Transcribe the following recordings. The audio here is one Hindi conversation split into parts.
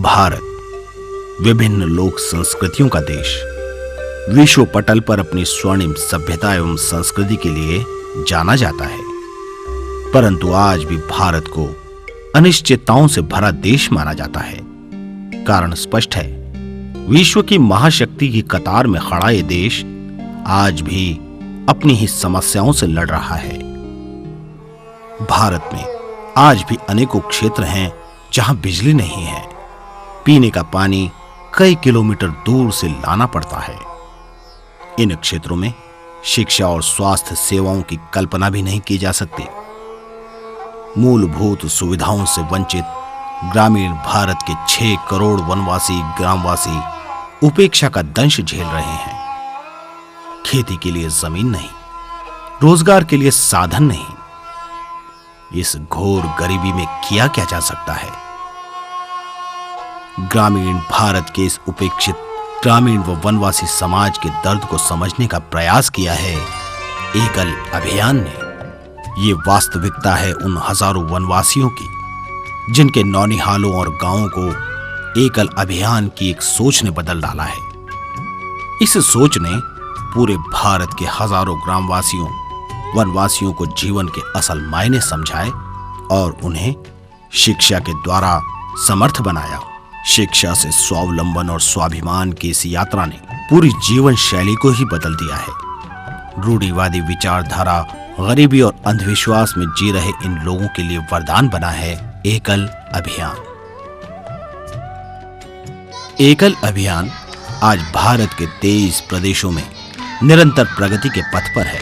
भारत विभिन्न लोक संस्कृतियों का देश, विश्व पटल पर अपनी स्वर्णिम सभ्यता एवं संस्कृति के लिए जाना जाता है। परंतु आज भी भारत को अनिश्चितताओं से भरा देश माना जाता है। कारण स्पष्ट है, विश्व की महाशक्ति की कतार में खड़ा ये देश आज भी अपनी ही समस्याओं से लड़ रहा है। भारत में आज भी अनेकों क्षेत्र हैं जहां बिजली नहीं है, पीने का पानी कई किलोमीटर दूर से लाना पड़ता है। इन क्षेत्रों में शिक्षा और स्वास्थ्य सेवाओं की कल्पना भी नहीं की जा सकती। मूलभूत सुविधाओं से वंचित ग्रामीण भारत के 6 करोड़ वनवासी ग्रामवासी उपेक्षा का दंश झेल रहे हैं। खेती के लिए जमीन नहीं, रोजगार के लिए साधन नहीं। इस घोर गरीबी में किया क्या जा सकता है? ग्रामीण भारत के इस उपेक्षित ग्रामीण व वनवासी समाज के दर्द को समझने का प्रयास किया है एकल अभियान ने। ये वास्तविकता है उन हजारों वनवासियों की जिनके नौनिहालों और गांवों को एकल अभियान की एक सोच ने बदल डाला है। इस सोच ने पूरे भारत के हजारों ग्रामवासियों वनवासियों को जीवन के असल मायने समझाए और उन्हें शिक्षा के द्वारा समर्थ बनाया। शिक्षा से स्वावलंबन और स्वाभिमान की इस यात्रा ने पूरी जीवन शैली को ही बदल दिया है। रूढ़िवादी विचारधारा, गरीबी और अंधविश्वास में जी रहे इन लोगों के लिए वरदान बना है एकल अभियान। एकल अभियान आज भारत के 23 प्रदेशों में निरंतर प्रगति के पथ पर है।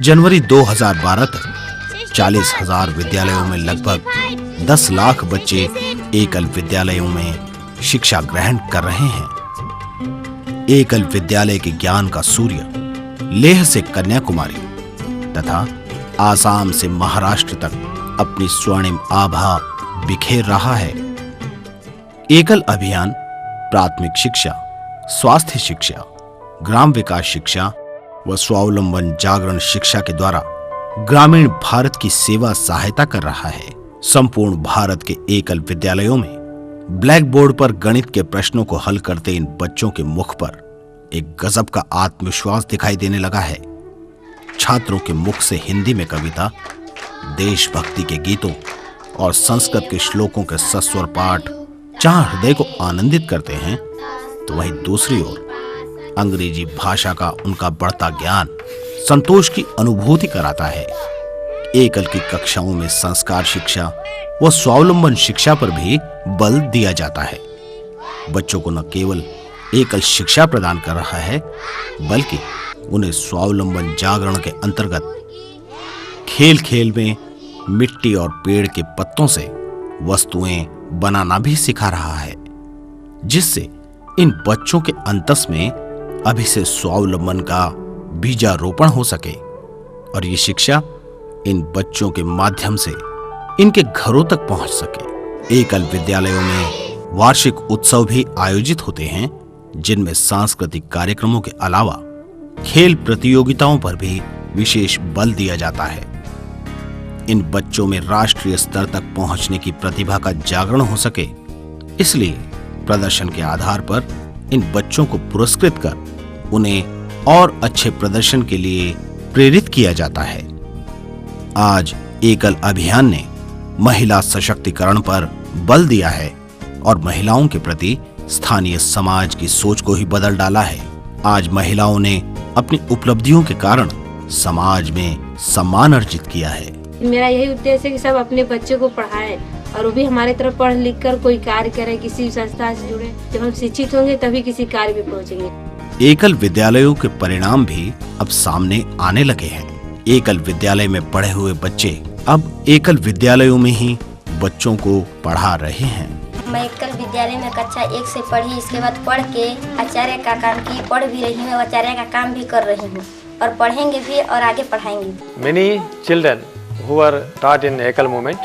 जनवरी 2012 तक 40,000 विद्यालयों में लगभग 10 लाख बच्चे एकल विद्यालयों में शिक्षा ग्रहण कर रहे हैं। एकल विद्यालय के ज्ञान का सूर्य लेह से कन्याकुमारी तथा आसाम से महाराष्ट्र तक अपनी स्वर्णिम आभा बिखेर रहा है। एकल अभियान प्राथमिक शिक्षा, स्वास्थ्य शिक्षा, ग्राम विकास शिक्षा व स्वावलंबन जागरण शिक्षा के द्वारा ग्रामीण भारत की सेवा सहायता कर रहा है। संपूर्ण भारत के एकल विद्यालयों में ब्लैक बोर्ड पर गणित के प्रश्नों को हल करते इन बच्चों के मुख पर एक गजब का आत्मविश्वास दिखाई देने लगा है। छात्रों के मुख से हिंदी में कविता, देशभक्ति के गीतों और संस्कृत के श्लोकों के सस्वर पाठ जहां हृदय को आनंदित करते हैं, तो वहीं दूसरी ओर अंग्रेजी भाषा का उनका बढ़ता ज्ञान संतोष की अनुभूति कराता है। एकल की कक्षाओं में संस्कार शिक्षा व स्वावलंबन शिक्षा पर भी बल दिया जाता है। बच्चों को न केवल एकल शिक्षा प्रदान कर रहा है, बल्कि उन्हें स्वावलंबन जागरण के अंतर्गत खेल खेल में मिट्टी और पेड़ के पत्तों से वस्तुएं बनाना भी सिखा रहा है, जिससे इन बच्चों के अंतस में अभी से स्वावलंबन का बीजारोपण हो सके और ये शिक्षा इन बच्चों के माध्यम से इनके घरों तक पहुंच सके। एकल विद्यालयों में वार्षिक उत्सव भी आयोजित होते हैं, जिनमें सांस्कृतिक कार्यक्रमों के अलावा खेल प्रतियोगिताओं पर भी विशेष बल दिया जाता है। इन बच्चों में राष्ट्रीय स्तर तक पहुंचने की प्रतिभा का जागरण हो सके, इसलिए प्रदर्शन के आधार पर इन बच्चों को पुरस्कृत कर उन्हें और अच्छे प्रदर्शन के लिए प्रेरित किया जाता है। आज एकल अभियान ने महिला सशक्तिकरण पर बल दिया है और महिलाओं के प्रति स्थानीय समाज की सोच को ही बदल डाला है। आज महिलाओं ने अपनी उपलब्धियों के कारण समाज में सम्मान अर्जित किया है। मेरा यही उद्देश्य है कि सब अपने बच्चे को पढ़ाएं और वो भी हमारे तरफ पढ़ लिख कर कोई कार्य करे, किसी संस्था से जुड़े। जब हम शिक्षित होंगे तभी किसी कार्य में पहुंचेंगे। एकल विद्यालयों के परिणाम भी अब सामने आने लगे हैं। एकल विद्यालय में पढ़े हुए बच्चे अब एकल विद्यालयों में ही बच्चों को पढ़ा रहे हैं। मैं एकल विद्यालय में कक्षा 1 से पढ़ी, इसके बाद पढ़ के आचार्य का काम की, पढ़ भी रही हूँ, आचार्य का काम भी कर रही हूँ और पढ़ेंगे भी और आगे पढ़ाएंगे। Many children who were taught in Ekal movement,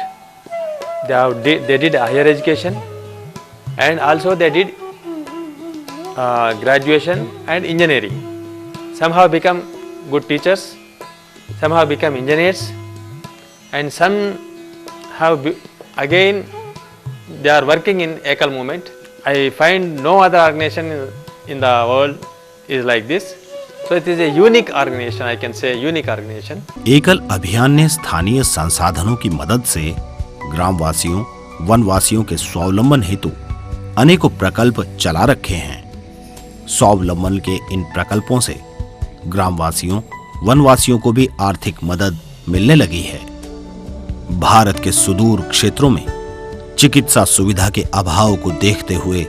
they did higher education and also they did graduation and engineering. Some have become good teachers, some have become engineers, and some have again they are working in Ekal movement. I find no other organization in the world is like this. So it is a unique organization, I can say unique organization. एकल अभियान ने स्थानीय संसाधनों की मदद से ग्रामवासियों, वनवासियों के स्वावलंबन हेतु अनेकों प्रकल्प चला रखे हैं। स्वावलंबन के इन प्रकल्पों से ग्रामवासियों, वनवासियों को भी आर्थिक मदद मिलने लगी है। भारत के सुदूर क्षेत्रों में चिकित्सा सुविधा के अभाव को देखते हुए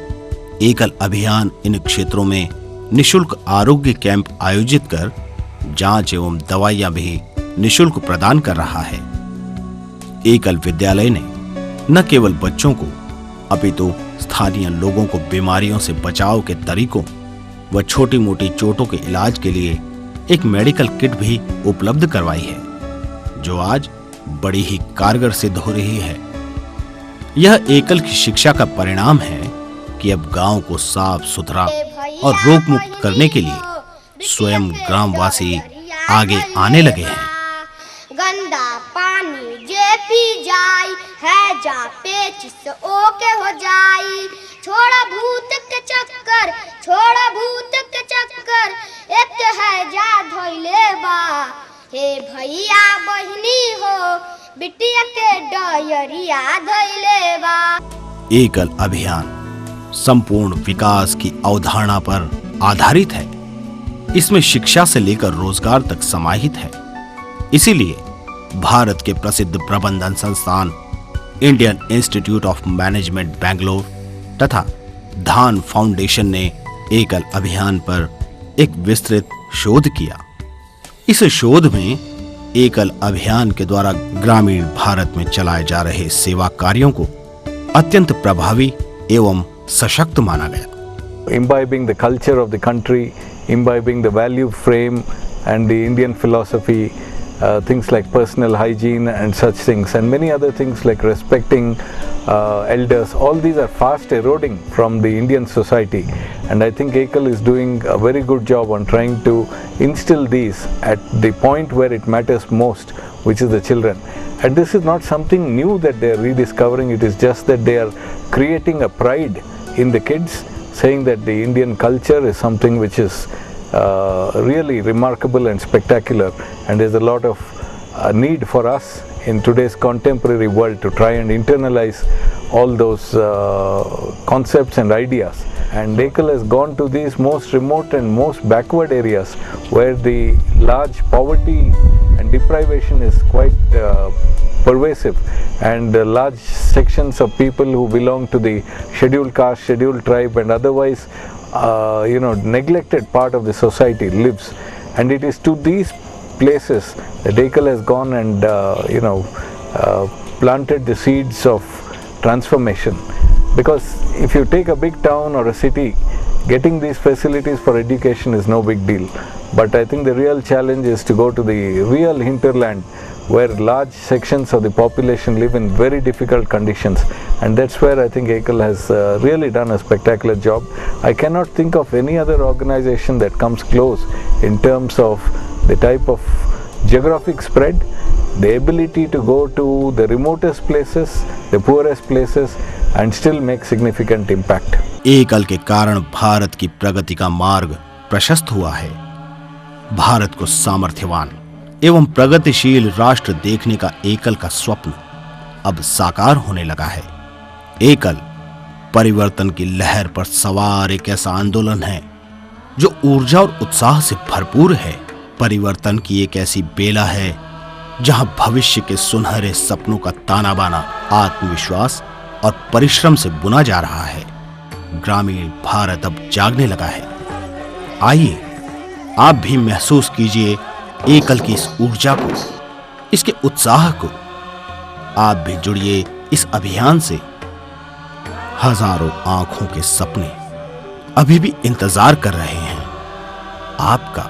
एकल अभियान इन क्षेत्रों में निशुल्क आरोग्य कैंप आयोजित कर जांच एवं दवाइयां भी निशुल्क प्रदान कर रहा है। एकल विद्यालय ने न केवल बच्चों को अपितु स्थानीय लोगों को बीमारियों से बचाव के तरीकों व छोटी मोटी चोटों के इलाज के लिए एक मेडिकल किट भी उपलब्ध करवाई है, जो आज बड़ी ही कारगर सिद्ध हो रही है। यह एकल की शिक्षा का परिणाम है कि अब गांव को साफ सुथरा और रोग मुक्त करने के लिए स्वयं ग्रामवासी आगे आने लगे हैं। गंदा पानी जे पी जाई है जा पेचिस ओके हो जाई, छोड़ा भूत के चक्कर, छोड़ा भूत के चक्कर, एक है जा धोइले बा, हे भैया बहनी हो बिटिया के डयरिया धोइले बा। एकल अभियान संपूर्ण विकास की अवधारणा पर आधारित है। इसमें शिक्षा से लेकर रोजगार तक समाहित है। इसीलिए भारत के प्रसिद्ध प्रबंधन संस्थान Indian institute of management Bangalore तथा धान फाउंडेशन ने एकल अभियान पर एक विस्तृत शोध किया। इस शोध में एकल अभियान के द्वारा ग्रामीण भारत में चलाए जा रहे सेवा कार्यों को अत्यंत प्रभावी एवं सशक्त माना गया। Imbibing the culture of the country, imbibing the value frame and the Indian philosophy, things like personal hygiene and such things, and many other things like respecting elders, all these are fast eroding from the Indian society, and I think Ekal is doing a very good job on trying to instill these at the point where it matters most, which is the children. And this is not something new that they are rediscovering, it is just that they are creating a pride in the kids, saying that the Indian culture is something which is really remarkable and spectacular, and there's a lot of need for us in today's contemporary world to try and internalize all those concepts and ideas. And Ekal has gone to these most remote and most backward areas where the large poverty and deprivation is quite pervasive, and large sections of people who belong to the scheduled caste, scheduled tribe and otherwise neglected part of the society lives, and it is to these places that Ekal has gone and planted the seeds of transformation. Because if you take a big town or a city, getting these facilities for education is no big deal, but I think the real challenge is to go to the real hinterland where large sections of the population live in very difficult conditions, and that's where I think Ekal has really done a spectacular job. I cannot think of any other organization that comes close in terms of the type of geographic spread, the ability to go to the remotest places, the poorest places and still make significant impact. एकल के कारण भारत की प्रगति का मार्ग प्रशस्त हुआ है। भारत को सामर्थ्यवान एवं प्रगतिशील राष्ट्र देखने का एकल का स्वप्न अब साकार होने लगा है। एकल परिवर्तन की लहर पर सवार एक ऐसा आंदोलन है जो ऊर्जा और उत्साह से भरपूर है। परिवर्तन की एक ऐसी बेला है जहां भविष्य के सुनहरे सपनों का ताना बाना आत्मविश्वास और परिश्रम से बुना जा रहा है। ग्रामीण भारत अब जागने लगा है। आइए आप भी महसूस कीजिए एकल की इस ऊर्जा को, इसके उत्साह को। आप भी जुड़िए इस अभियान से। हजारों आंखों के सपने अभी भी इंतजार कर रहे हैं आपका।